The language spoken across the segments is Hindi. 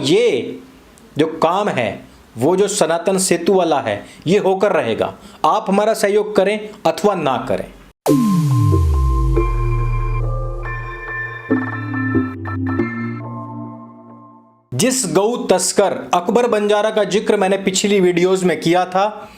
ये जो काम है वो जो सनातन सेतु वाला है ये होकर रहेगा। आप हमारा सहयोग करें अथवा ना करें। जिस गौ तस्कर अकबर बंजारा का जिक्र मैंने पिछली वीडियोस में किया था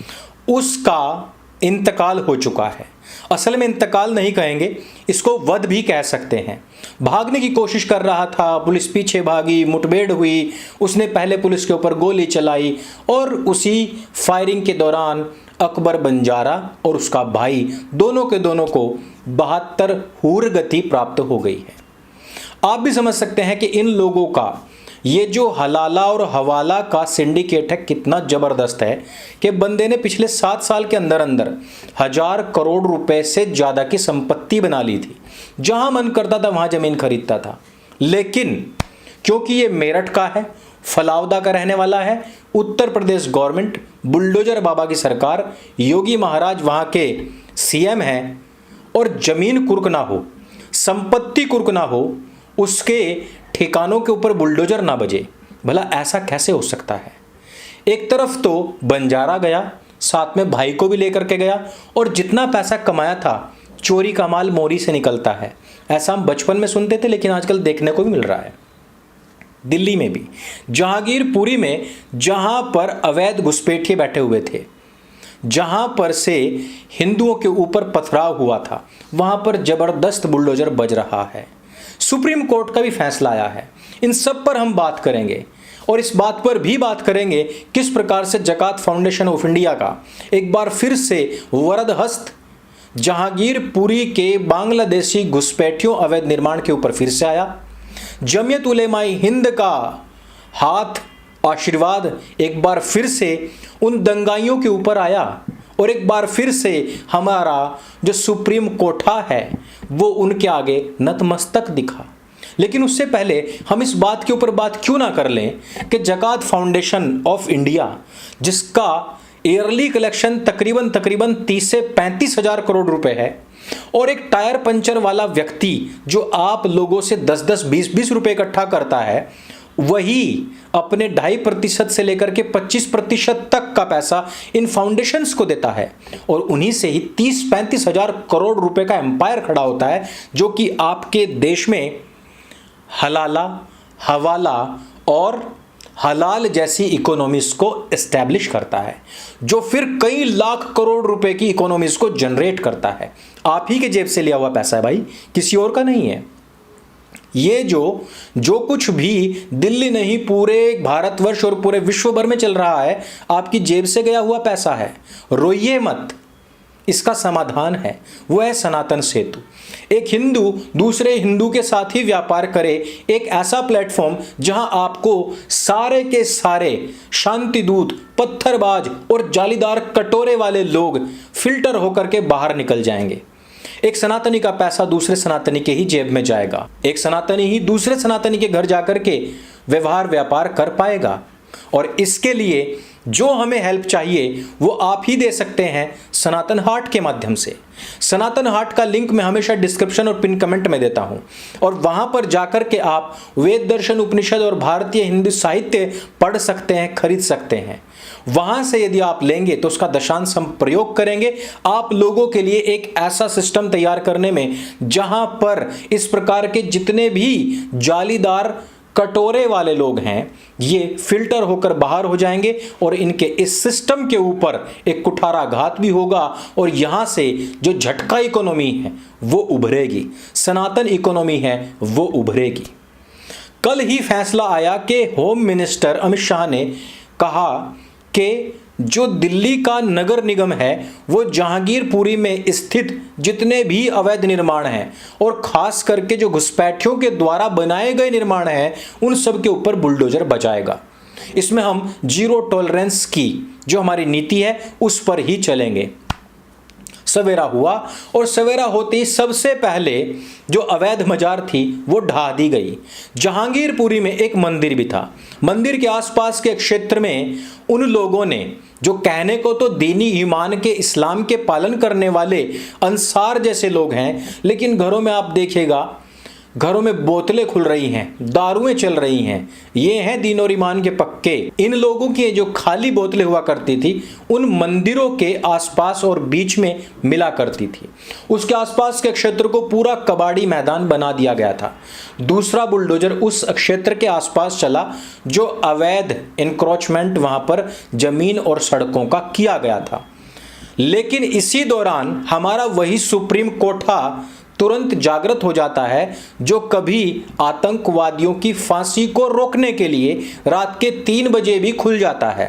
उसका इंतकाल हो चुका है। असल में इंतकाल नहीं कहेंगे, इसको वध भी कह सकते हैं। भागने की कोशिश कर रहा था, पुलिस पीछे भागी, मुठभेड़ हुई, उसने पहले पुलिस के ऊपर गोली चलाई और उसी फायरिंग के दौरान अकबर बंजारा और उसका भाई दोनों के दोनों को 72 हूर गति प्राप्त हो गई है। आप भी समझ सकते हैं कि इन लोगों का ये जो हलाला और हवाला का सिंडिकेट है कितना जबरदस्त है कि बंदे ने पिछले 7 साल के अंदर अंदर 1000 करोड़ रुपए से ज्यादा की संपत्ति बना ली थी। जहां मन करता था वहां जमीन खरीदता था। लेकिन क्योंकि ये मेरठ का है, फलावदा का रहने वाला है, उत्तर प्रदेश गवर्नमेंट, बुलडोजर बाबा की सरकार, योगी महाराज वहां के सीएम हैं और जमीन कुर्क ना हो, संपत्ति कुर्क ना हो, उसके ठिकानों के ऊपर बुलडोजर ना बजे, भला ऐसा कैसे हो सकता है। एक तरफ तो बंजारा गया, साथ में भाई को भी लेकर के गया और जितना पैसा कमाया था चोरी का माल मोरी से निकलता है, ऐसा हम बचपन में सुनते थे लेकिन आजकल देखने को भी मिल रहा है। दिल्ली में भी जहांगीरपुरी में जहां पर अवैध घुसपैठिए बैठे हुए थे, जहां पर से हिंदुओं के ऊपर पथराव हुआ था, वहां पर जबरदस्त बुलडोजर बज रहा है। सुप्रीम कोर्ट का भी फैसला आया है। इन सब पर हम बात करेंगे और इस बात पर भी बात करेंगे किस प्रकार से ज़कात फाउंडेशन ऑफ इंडिया का एक बार फिर से वरदहस्त जहांगीरपुरी के बांग्लादेशी घुसपैठियों अवैध निर्माण के ऊपर फिर से आया। जमीयत उलेमाए हिंद का हाथ आशीर्वाद एक बार फिर से उन दंगाइयों के ऊपर आया और एक बार फिर से हमारा जो सुप्रीम कोर्टा है वो उनके आगे नतमस्तक दिखा। लेकिन उससे पहले हम इस बात के ऊपर बात क्यों ना कर लें कि ज़कात फाउंडेशन ऑफ इंडिया, जिसका ईयरली कलेक्शन तकरीबन 30 से 35 हजार करोड़ रुपए है, और एक टायर पंचर वाला व्यक्ति जो आप लोगों से 10-10, 20-20 रुपए इकट्ठा करता है, वही अपने 2.5% से लेकर के 25% तक का पैसा इन फाउंडेशंस को देता है और उन्हीं से ही 30-35 हजार करोड़ रुपए का एम्पायर खड़ा होता है जो कि आपके देश में हलाला, हवाला और हलाल जैसी इकोनॉमीज को एस्टैब्लिश करता है, जो फिर कई लाख करोड़ रुपए की इकोनॉमीज को जनरेट करता है। आप ही के जेब से लिया हुआ पैसा है भाई, किसी और का नहीं है। ये जो कुछ भी दिल्ली नहीं पूरे भारतवर्ष और पूरे विश्व भर में चल रहा है आपकी जेब से गया हुआ पैसा है। रोइए मत, इसका समाधान है, वो है सनातन सेतु। एक हिंदू दूसरे हिंदू के साथ ही व्यापार करे, एक ऐसा प्लेटफॉर्म जहां आपको सारे के सारे शांतिदूत, पत्थरबाज और जालीदार कटोरे वाले लोग फिल्टर होकर के बाहर निकल जाएंगे। एक सनातनी का पैसा दूसरे सनातनी के ही जेब में जाएगा, एक सनातनी ही दूसरे सनातनी के घर जाकर के व्यवहार व्यापार कर पाएगा। और इसके लिए जो हमें हेल्प चाहिए वो आप ही दे सकते हैं सनातन हार्ट के माध्यम से। सनातन हार्ट का लिंक मैं हमेशा डिस्क्रिप्शन और पिन कमेंट में देता हूं और वहां पर जाकर के आप वेद, दर्शन, उपनिषद और भारतीय हिंदू साहित्य पढ़ सकते हैं, खरीद सकते हैं। वहां से यदि आप लेंगे तो उसका दशांश हम प्रयोग करेंगे आप लोगों के लिए एक ऐसा सिस्टम तैयार करने में जहां पर इस प्रकार के जितने भी जालीदार कटोरे वाले लोग हैं ये फिल्टर होकर बाहर हो जाएंगे और इनके इस सिस्टम के ऊपर एक कुठाराघात भी होगा और यहां से जो झटका इकोनॉमी है वो उभरेगी, सनातन इकोनॉमी है वो उभरेगी। कल ही फैसला आया कि होम मिनिस्टर अमित शाह ने कहा कि जो दिल्ली का नगर निगम है वो जहांगीरपुरी में स्थित जितने भी अवैध निर्माण हैं और खास करके जो घुसपैठियों के द्वारा बनाए गए निर्माण हैं उन सब के ऊपर बुलडोजर बजाएगा। इसमें हम जीरो टॉलरेंस की जो हमारी नीति है उस पर ही चलेंगे। सवेरा हुआ और सवेरा होते ही सबसे पहले जो अवैध मजार थी वो ढा दी गई। जहांगीरपुरी में एक मंदिर भी था। मंदिर के आसपास के क्षेत्र में उन लोगों ने जो कहने को तो दीनी ईमान के इस्लाम के पालन करने वाले अंसार जैसे लोग हैं, लेकिन घरों में आप देखिएगा घरों में बोतलें खुल रही हैं, दारुएं चल रही हैं। ये हैं दीन और ईमान के पक्के। इन लोगों की जो खाली बोतलें हुआ करती थी उन मंदिरों के आसपास और बीच में मिला करती थी। उसके आसपास के क्षेत्र को पूरा कबाड़ी मैदान बना दिया गया था। दूसरा बुलडोजर उस क्षेत्र के आसपास चला जो अवैध एनक्रोचमेंट वहां पर जमीन और सड़कों का किया गया था। लेकिन इसी दौरान हमारा वही सुप्रीम कोठा तुरंत जागृत हो जाता है जो कभी आतंकवादियों की फांसी को रोकने के लिए रात के 3 बजे भी खुल जाता है,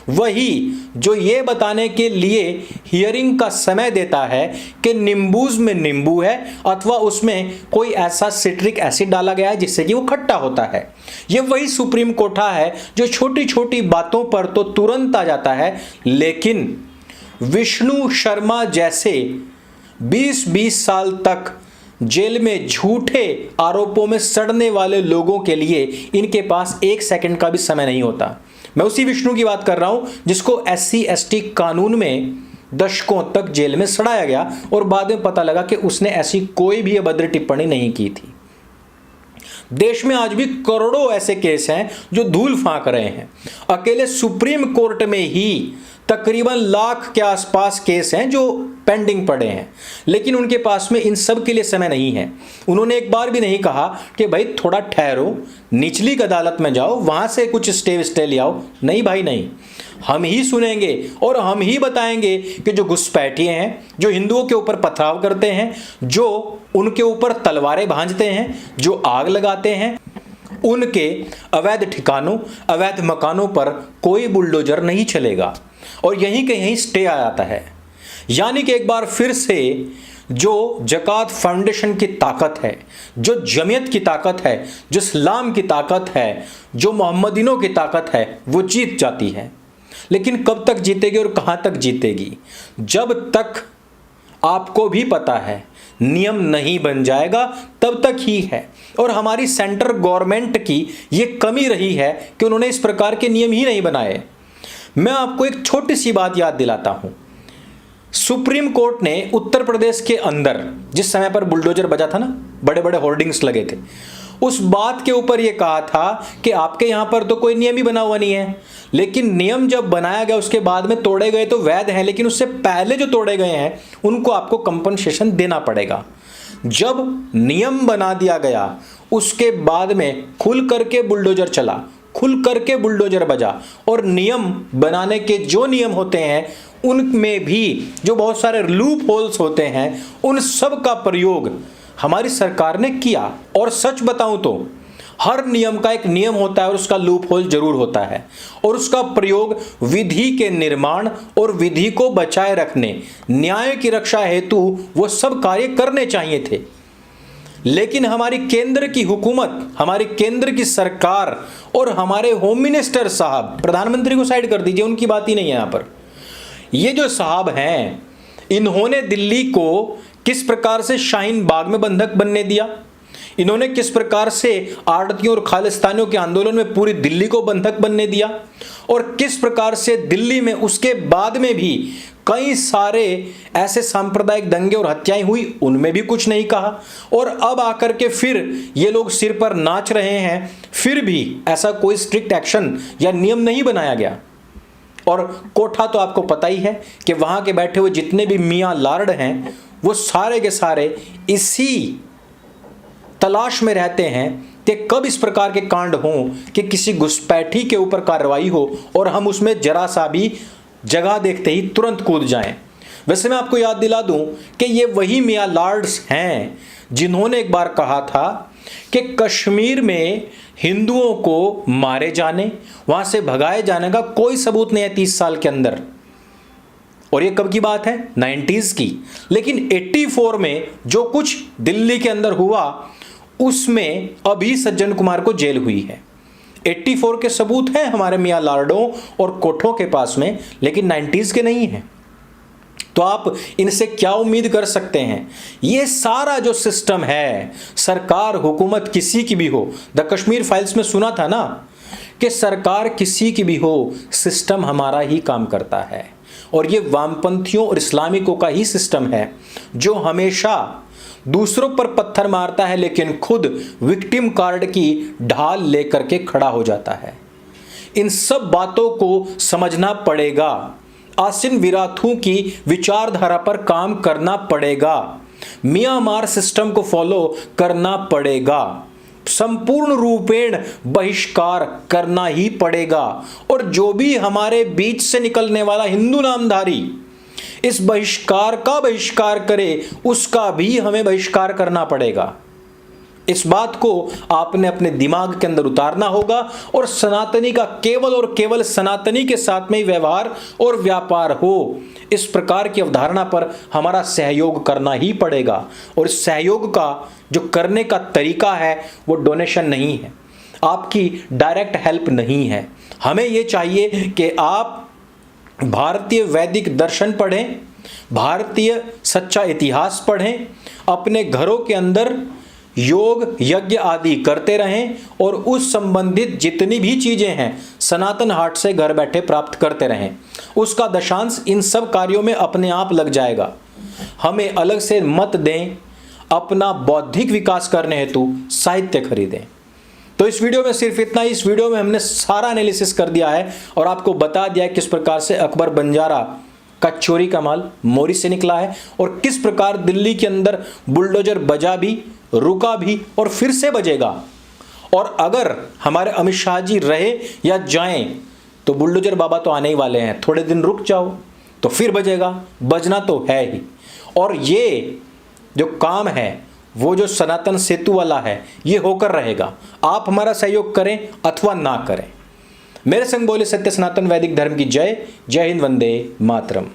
वही जो ये बताने के लिए हियरिंग का समय देता है कि नींबूज में नींबू है अथवा उसमें कोई ऐसा सिट्रिक एसिड डाला गया है जिससे कि वो खट्टा होता है। ये वही सुप्रीम कोठा है जो छोटी छोटी बातों पर तो तुरंत आ जाता है, लेकिन विष्णु शर्मा जैसे 20-20 साल तक जेल में झूठे आरोपों में सड़ने वाले लोगों के लिए इनके पास 1 सेकंड का भी समय नहीं होता। मैं उसी विष्णु की बात कर रहा हूं जिसको SC ST कानून में दशकों तक जेल में सड़ाया गया और बाद में पता लगा कि उसने ऐसी कोई भी अभद्र टिप्पणी नहीं की थी। देश में आज भी करोड़ों ऐसे केस हैं जो धूल फांक रहे हैं। अकेले सुप्रीम कोर्ट में ही तकरीबन 1 लाख के आसपास केस हैं जो पेंडिंग पड़े हैं, लेकिन उनके पास में इन सब के लिए समय नहीं है। उन्होंने एक बार भी नहीं कहा कि भाई थोड़ा ठहरो, निचली अदालत में जाओ, वहां से कुछ स्टे ले आओ। नहीं भाई नहीं, हम ही सुनेंगे और हम ही बताएंगे कि जो घुसपैठिए हैं, जो हिंदुओं के ऊपर पथराव करते हैं, जो उनके ऊपर तलवारें भांजते हैं, जो आग लगाते हैं, उनके अवैध ठिकानों, अवैध मकानों पर कोई बुलडोजर नहीं चलेगा और यहीं के यहीं स्टे आ जाता है। यानी कि एक बार फिर से जो जकात फाउंडेशन की ताकत है, जो जमीयत की ताकत है, जो इस्लाम की ताकत है, जो मोहम्मदीनों की ताकत है, वो जीत जाती है। लेकिन कब तक जीतेगी और कहां तक जीतेगी? जब तक आपको भी पता है नियम नहीं बन जाएगा तब तक ही है। और हमारी सेंट्रल गवर्नमेंट की यह कमी रही है कि उन्होंने इस प्रकार के नियम ही नहीं बनाए। मैं आपको एक छोटी सी बात याद दिलाता हूं। सुप्रीम कोर्ट ने उत्तर प्रदेश के अंदर जिस समय पर बुलडोजर बजा था ना, बड़े बड़े होर्डिंग्स लगे थे, उस बात के ऊपर यह कहा था कि आपके यहां पर तो कोई नियम ही बना हुआ नहीं है, लेकिन नियम जब बनाया गया उसके बाद में तोड़े गए तो वैध हैं, लेकिन उससे पहले जो तोड़े गए हैं उनको आपको कंपनसेशन देना पड़ेगा। जब नियम बना दिया गया उसके बाद में खुल करके बुलडोजर चला, खुल करके बुलडोजर बजा और नियम बनाने के जो नियम होते हैं उनमें भी जो बहुत सारे लूप होल्स होते हैं उन सब का प्रयोग हमारी सरकार ने किया। और सच बताऊं तो हर नियम का एक नियम होता है और उसका लूप होल जरूर होता है और उसका प्रयोग विधि के निर्माण और विधि को बचाए रखने, न्याय की रक्षा हेतु वो सब कार्य करने चाहिए थे। लेकिन हमारी केंद्र की हुकूमत, हमारी केंद्र की सरकार और हमारे होम मिनिस्टर साहब, प्रधानमंत्री को साइड कर दीजिए, उनकी बात ही नहीं है यहां पर, ये जो साहब हैं इन्होंने दिल्ली को किस प्रकार से शाहीन बाग में बंधक बनने दिया, इन्होंने किस प्रकार से आड़तियों और खालिस्तानियों के आंदोलन में पूरी दिल्ली को बंधक बनने दिया और किस प्रकार से दिल्ली में उसके बाद में भी कई सारे ऐसे सांप्रदायिक दंगे और हत्याएं हुई, उनमें भी कुछ नहीं कहा। और अब आकर के फिर ये लोग सिर पर नाच रहे हैं, फिर भी ऐसा कोई स्ट्रिक्ट एक्शन या नियम नहीं बनाया गया। और कोठा तो आपको पता ही है कि वहां के बैठे हुए जितने भी मियां लार्ड हैं वो सारे के सारे इसी तलाश में रहते हैं कि कब इस प्रकार के कांड हों कि किसी घुसपैठी के ऊपर कार्रवाई हो और हम उसमें जरा सा भी जगह देखते ही तुरंत कूद जाएं। वैसे मैं आपको याद दिला दूं कि ये वही मियां लार्ड्स हैं जिन्होंने एक बार कहा था कि कश्मीर में हिंदुओं को मारे जाने, वहां से भगाए जाने का कोई सबूत नहीं है 30 साल के अंदर। और ये कब की बात है? 90s की। लेकिन 84 में जो कुछ दिल्ली के अंदर हुआ उसमें अभी सज्जन कुमार को जेल हुई है। 84 के सबूत हैं हमारे मियां लार्डों और कोठों के पास में, लेकिन 90s के नहीं हैं। तो आप इनसे क्या उम्मीद कर सकते हैं? ये सारा जो सिस्टम है, सरकार हुकूमत किसी की भी हो, द कश्मीर फाइल्स में सुना था ना कि सरकार किसी की भी हो, सिस्टम हमारा ही काम करता है। और ये वामपंथियों और इस्लामिकों का ही सिस्टम है जो हमेशा दूसरों पर पत्थर मारता है लेकिन खुद विक्टिम कार्ड की ढाल लेकर के खड़ा हो जाता है। इन सब बातों को समझना पड़ेगा। आसिन विराथू की विचारधारा पर काम करना पड़ेगा। म्यांमार सिस्टम को फॉलो करना पड़ेगा। संपूर्ण रूपेण बहिष्कार करना ही पड़ेगा। और जो भी हमारे बीच से निकलने वाला हिंदू नामधारी इस बहिष्कार का बहिष्कार करे, उसका भी हमें बहिष्कार करना पड़ेगा। इस बात को आपने अपने दिमाग के अंदर उतारना होगा और सनातनी का केवल और केवल सनातनी के साथ में ही व्यवहार और व्यापार हो, इस प्रकार की अवधारणा पर हमारा सहयोग करना ही पड़ेगा। और इस सहयोग का जो करने का तरीका है वो डोनेशन नहीं है, आपकी डायरेक्ट हेल्प नहीं है। हमें ये चाहिए कि आप भारतीय वैदिक दर्शन पढ़ें, भारतीय सच्चा इतिहास पढ़ें, अपने घरों के अंदर योग यज्ञ आदि करते रहें और उस संबंधित जितनी भी चीजें हैं सनातन हाट से घर बैठे प्राप्त करते रहें। उसका दशांश इन सब कार्यों में अपने आप लग जाएगा। हमें अलग से मत दें, अपना बौद्धिक विकास करने हेतु साहित्य खरीदें। तो इस वीडियो में सिर्फ इतना ही। इस वीडियो में हमने सारा एनालिसिस कर दिया है और आपको बता दिया है किस प्रकार से अकबर बंजारा का चोरी का माल मोरी से निकला है और किस प्रकार दिल्ली के अंदर बुलडोजर बजा भी, रुका भी और फिर से बजेगा। और अगर हमारे अमित शाह जी रहे या जाएं तो बुलडोजर बाबा तो आने ही वाले हैं, थोड़े दिन रुक जाओ तो फिर बजेगा, बजना तो है ही। और ये जो काम है वो जो सनातन सेतु वाला है ये होकर रहेगा। आप हमारा सहयोग करें अथवा ना करें। मेरे संग बोले सत्य सनातन वैदिक धर्म की जय। जय हिंद, वंदे मातरम।